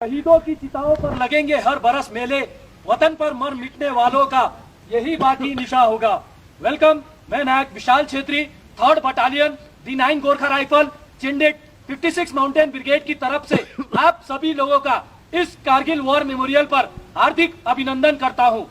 शहीदों की चिताओं पर लगेंगे हर बरस मेले, वतन पर मर मिटने वालों का यही बाकी निशा होगा। वेलकम, मैं नायक विशाल छेत्री, 3rd बटालियन दी 9 गोरखा राइफल चिंडिट 56 माउंटेन ब्रिगेड की तरफ से आप सभी लोगों का इस कारगिल वॉर मेमोरियल पर हार्दिक अभिनंदन करता हूं।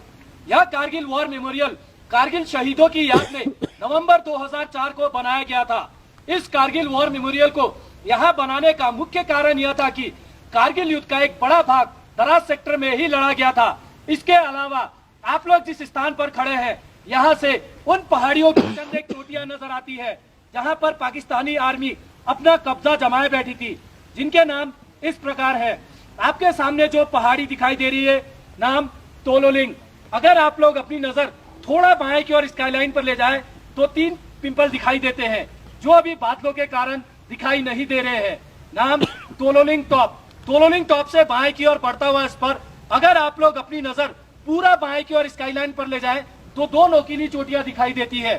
यह कारगिल वॉर मेमोरियल कारगिल शहीदों की याद में नवंबर 2004 को बनाया गया था। इस कारगिल वॉर मेमोरियल को यहाँ बनाने का मुख्य कारण यह था कि कारगिल युद्ध का एक बड़ा भाग दराज सेक्टर में ही लड़ा गया था। इसके अलावा आप लोग जिस स्थान पर खड़े हैं, यहाँ से उन पहाड़ियों की चंद एक चोटियां नजर आती है जहाँ पर पाकिस्तानी आर्मी अपना कब्जा जमाए बैठी थी, जिनके नाम इस प्रकार है। आपके सामने जो पहाड़ी दिखाई दे रही है, नाम तोलोलिंग। अगर आप लोग अपनी नजर थोड़ा बाएं की ओर स्काईलाइन पर ले जाए तो 3 पिंपल दिखाई देते हैं, जो अभी बादलों के कारण दिखाई नहीं दे रहे हैं। नाम तोलोलिंग टॉप। तोलोलिंग टॉप से बाएं की ओर बढ़ता हुआ इस पर अगर आप लोग अपनी नजर पूरा बाएं की ओर स्काईलाइन पर ले जाएं तो 2 नोकीली चोटियां दिखाई देती है।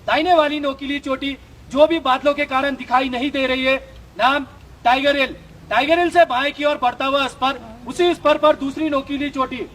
दाहिने वाली नोकीली चोटी जो भी बादलों के कारण दिखाई नहीं दे रही है, नाम टाइगर हिल। टाइगर हिल से बाएं की ओर बढ़ता हुआ इस पर, उसी स्पर पर दूसरी नोकीली चोटी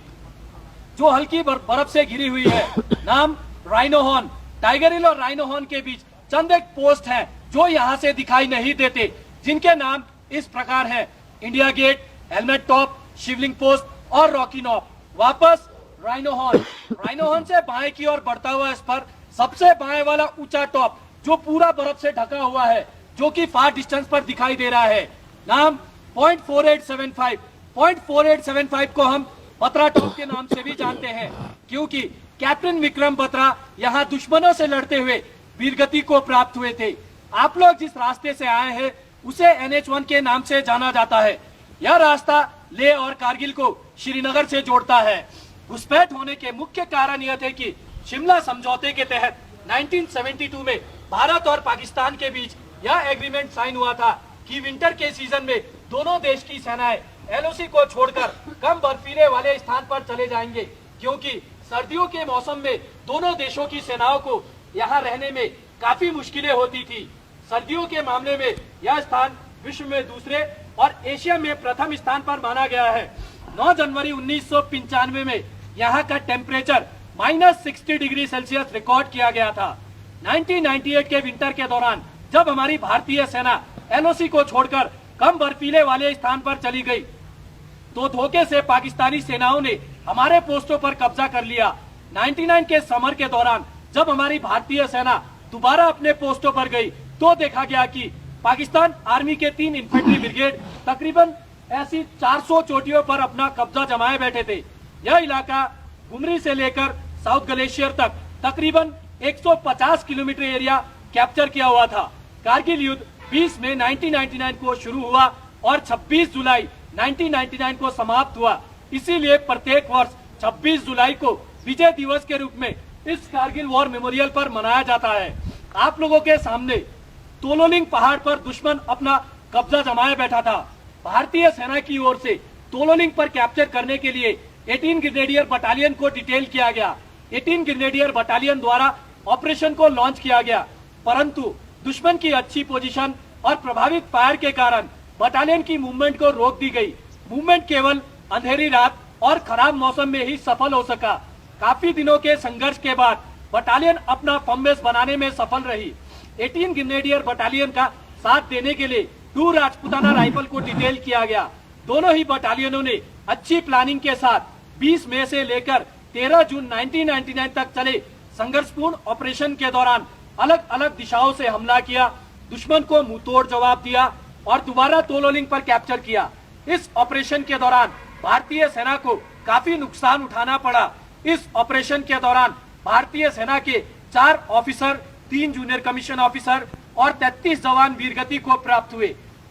जो हल्की बर्फ से घिरी हुई है, नाम राइनो हॉर्न। टाइगर हिल और राइनो हॉर्न के बीच चंद एक पोस्ट हैं जो यहाँ से दिखाई नहीं देते, जिनके नाम इस प्रकार हैं: इंडिया गेट, हेलमेट टॉप, शिवलिंग पोस्ट और रॉकी नॉप। वापस राइनो हॉर्न। राइनो हॉर्न से बाएं की ओर बढ़ता हुआ इस पर सबसे बाएं वाला ऊंचा टॉप जो पूरा बर्फ से ढका हुआ है, जो कि फार डिस्टेंस पर दिखाई दे रहा है, नाम .4875। .4875 को हम बत्रा टॉप के नाम से भी जानते हैं, क्योंकि कैप्टन विक्रम बत्रा यहाँ दुश्मनों से लड़ते हुए वीरगति को प्राप्त हुए थे। आप लोग जिस रास्ते से आए हैं उसे NH1 के नाम से जाना जाता है। यह रास्ता लेह और कारगिल को श्रीनगर से जोड़ता है। घुसपैठ होने के मुख्य कारण यह थे कि शिमला समझौते के तहत 1972 में भारत और पाकिस्तान के बीच यह एग्रीमेंट साइन हुआ था कि विंटर के सीजन में दोनों देश की सेनाएं LOC को छोड़कर कम बर्फीले वाले स्थान पर चले जाएंगे, क्योंकि सर्दियों के मौसम में दोनों देशों की सेनाओं को यहाँ रहने में काफी मुश्किलें होती थी। सर्दियों के मामले में यह स्थान विश्व में दूसरे और एशिया में प्रथम स्थान पर माना गया है। 9 जनवरी 1995 में यहाँ का टेम्परेचर -60 डिग्री सेल्सियस रिकॉर्ड किया गया था। 1998 के विंटर के दौरान जब हमारी भारतीय सेना LOC को छोड़कर कम बर्फीले वाले स्थान पर चली गई, तो धोखे से पाकिस्तानी सेनाओं ने हमारे पोस्टों पर कब्जा कर लिया। 99 के समर के दौरान जब हमारी भारतीय सेना दोबारा अपने पोस्टों पर गई, तो देखा गया कि पाकिस्तान आर्मी के 3 इन्फेंट्री ब्रिगेड तकरीबन ऐसी 400 चोटियों पर अपना कब्जा जमाए बैठे थे। यह इलाका गुमरी से लेकर साउथ ग्लेशियर तक तकरीबन 150 किलोमीटर एरिया कैप्चर किया हुआ था। कारगिल युद्ध 20 मई 1999 को शुरू हुआ और 26 जुलाई 1999 को समाप्त हुआ। इसीलिए प्रत्येक वर्ष 26 जुलाई को विजय दिवस के रूप में इस कारगिल वॉर मेमोरियल पर मनाया जाता है। आप लोगों के सामने तोलोलिंग पहाड़ पर दुश्मन अपना कब्जा जमाए बैठा था। भारतीय सेना की ओर से तोलोलिंग पर कैप्चर करने के लिए 18 ग्रेनेडियर बटालियन को डिटेल किया गया। 18 ग्रेनेडियर बटालियन द्वारा ऑपरेशन को लॉन्च किया गया, परंतु दुश्मन की अच्छी पोजीशन और प्रभावित फायर के कारण बटालियन की मूवमेंट को रोक दी गई। मूवमेंट केवल अंधेरी रात और खराब मौसम में ही सफल हो सका। काफी दिनों के संघर्ष के बाद बटालियन अपना फर्म बेस बनाने में सफल रही। 18 ग्रेनेडियर बटालियन का साथ देने के लिए 2 राजपूताना राइफल को डिटेल किया गया। दोनों ही बटालियनों ने अच्छी प्लानिंग के साथ 20 मई से लेकर 13 जून 1999 तक चले संघर्षपूर्ण ऑपरेशन के दौरान अलग अलग दिशाओं से हमला किया, दुश्मन को मुंहतोड़ जवाब दिया और दोबारा तोलोलिंग पर कैप्चर किया। इस ऑपरेशन के दौरान भारतीय सेना को काफी नुकसान उठाना पड़ा। इस ऑपरेशन के दौरान भारतीय सेना के 4 ऑफिसर, 3 जूनियर कमीशन ऑफिसर और 33 जवान वीरगति को प्राप्त हुए।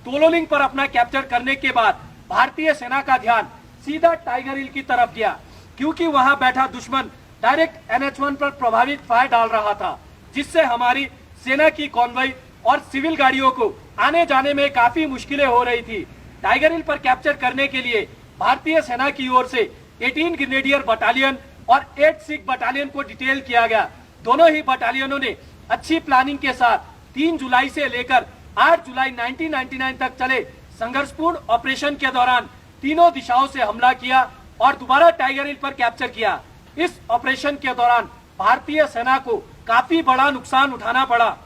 तोलोलिंग पर अपना कैप्चर करने के बाद भारतीय सेना का ध्यान सीधा टाइगर हिल की तरफ गया, क्योंकि वहां बैठा दुश्मन डायरेक्ट NH1 पर प्रभावित फायर डाल रहा था, जिससे हमारी सेना की कॉन्वॉय और सिविल गाड़ियों को आने जाने में काफी मुश्किलें हो रही थी। टाइगर हिल पर कैप्चर करने के लिए भारतीय सेना की ओर से 18 ग्रेनेडियर बटालियन और 8 सिख बटालियन को डिटेल किया गया। दोनों ही बटालियनों ने अच्छी प्लानिंग के साथ 3 जुलाई से लेकर 8 जुलाई 1999 तक चले संघर्षपूर्ण ऑपरेशन के दौरान तीनों दिशाओं से हमला किया और दोबारा टाइगर हिल पर कैप्चर किया। इस ऑपरेशन के दौरान भारतीय सेना को काफी बड़ा नुकसान उठाना पड़ा।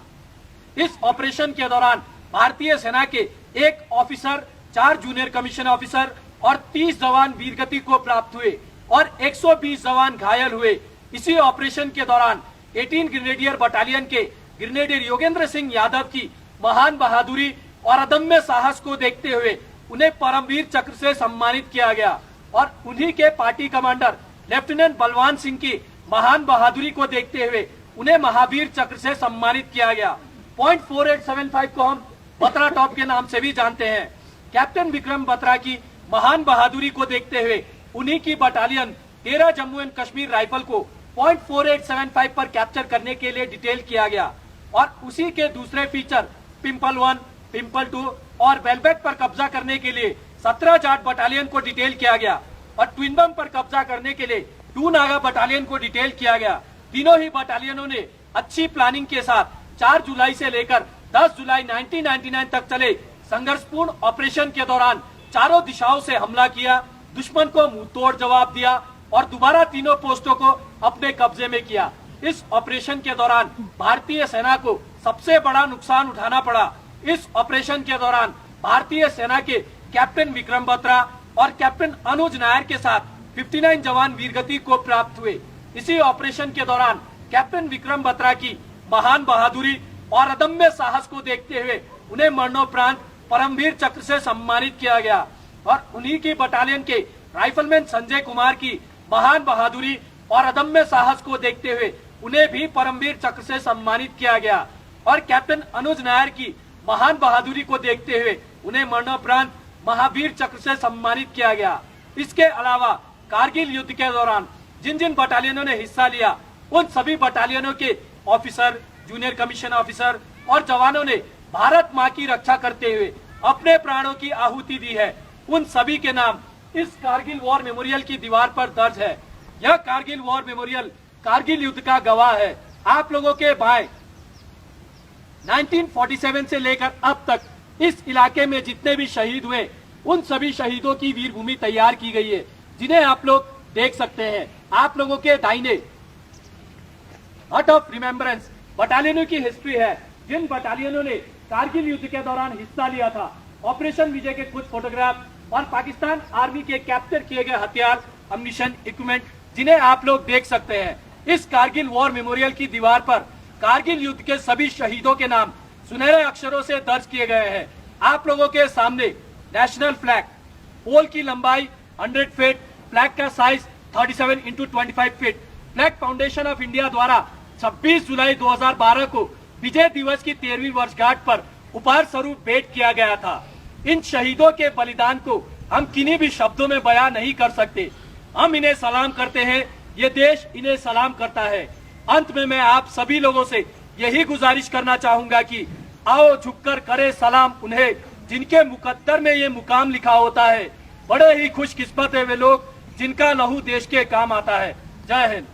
इस ऑपरेशन के दौरान भारतीय सेना के एक ऑफिसर, 4 जूनियर कमीशन ऑफिसर और 30 जवान वीरगति को प्राप्त हुए और 120 जवान घायल हुए। इसी ऑपरेशन के दौरान 18 ग्रेनेडियर बटालियन के ग्रेनेडियर योगेंद्र सिंह यादव की महान बहादुरी और अदम्य साहस को देखते हुए उन्हें परमवीर चक्र से सम्मानित किया गया और उन्हीं के party commander lieutenant Balwan Singh की महान बहादुरी को देखते हुए उन्हें महावीर चक्र से सम्मानित किया गया। पॉइंट 4875 को हम बत्रा टॉप के नाम से भी जानते हैं। कैप्टन विक्रम बत्रा की महान बहादुरी को देखते हुए उन्हीं की battalion 13 Jammu and Kashmir rifle को पॉइंट 4875 पर कैप्चर करने के लिए डिटेल किया गया और उसी के दूसरे फीचर पिंपल 1, पिंपल 2 और वेलबेट पर कब्जा करने के लिए 17 जाट बटालियन को डिटेल किया गया और ट्विनबम पर कब्जा करने के लिए 2 नागा बटालियन को डिटेल किया गया। तीनों ही बटालियनों ने अच्छी प्लानिंग के साथ 4 जुलाई से लेकर 10 जुलाई 1999 तक चले संघर्षपूर्ण ऑपरेशन के दौरान चारों दिशाओं से हमला किया, दुश्मन को मुंहतोड़ जवाब दिया और दोबारा तीनों पोस्टों को अपने कब्जे में किया। इस ऑपरेशन के दौरान भारतीय सेना को सबसे बड़ा नुकसान उठाना पड़ा। इस ऑपरेशन के दौरान भारतीय सेना के कैप्टन विक्रम बत्रा और कैप्टन अनुज नायर के साथ 59 जवान वीरगति को प्राप्त हुए। इसी ऑपरेशन के दौरान कैप्टन विक्रम बत्रा की महान बहादुरी और अदम्य साहस को देखते हुए उन्हें मरणोपरांत परमवीर चक्र से सम्मानित किया गया और उन्हीं की बटालियन के राइफलमैन संजय कुमार की महान बहादुरी और अदम्य साहस को देखते हुए उन्हें भी परमवीर चक्र से सम्मानित किया गया और कैप्टन अनुज नायर की महान बहादुरी को देखते हुए उन्हें मरणोपरांत महावीर चक्र से सम्मानित किया गया। इसके अलावा कारगिल युद्ध के दौरान जिन जिन बटालियनों ने हिस्सा लिया उन सभी बटालियनों के ऑफिसर, जूनियर कमीशन ऑफिसर और जवानों ने भारत माँ की रक्षा करते हुए अपने प्राणों की आहुति दी है। उन सभी के नाम इस कारगिल वॉर मेमोरियल की दीवार पर दर्ज है। यह कारगिल वॉर मेमोरियल कारगिल युद्ध का गवाह है। आप लोगों के भाई 1947 से लेकर अब तक इस इलाके में जितने भी शहीद हुए उन सभी शहीदों की वीर भूमि तैयार की गई है, जिन्हें आप लोग देख सकते हैं। आप लोगों के दाहिने हट ऑफ रिमेम्बरेंस बटालियनों की हिस्ट्री है, जिन बटालियनों ने कारगिल युद्ध के दौरान हिस्सा लिया था। ऑपरेशन विजय के कुछ फोटोग्राफ और पाकिस्तान आर्मी के कैप्चर किए गए हथियार, अम्युनिशन, इक्विपमेंट, जिन्हें आप लोग देख सकते हैं। इस कारगिल वॉर मेमोरियल की दीवार पर कारगिल युद्ध के सभी शहीदों के नाम सुनहरे अक्षरों से दर्ज किए गए हैं। आप लोगों के सामने नेशनल फ्लैग, पोल की लंबाई 100 फीट, फ्लैग का size 37 into 25 feet, flag foundation of India द्वारा 26 जुलाई 2012 को विजय दिवस की 13वीं वर्षगांठ पर उपहार स्वरूप भेंट किया गया था। इन शहीदों के बलिदान को हम किन्हीं भी शब्दों में बयां नहीं कर सकते। हम इन्हें सलाम करते हैं, ये देश इन्हें सलाम करता है। अंत में मैं आप सभी लोगों से यही गुजारिश करना चाहूंगा कि आओ झुककर करे सलाम उन्हें जिनके मुकद्दर में ये मुकाम लिखा होता है। बड़े ही खुशकिस्मत है वे लोग जिनका लहू देश के काम आता है। जय हिंद।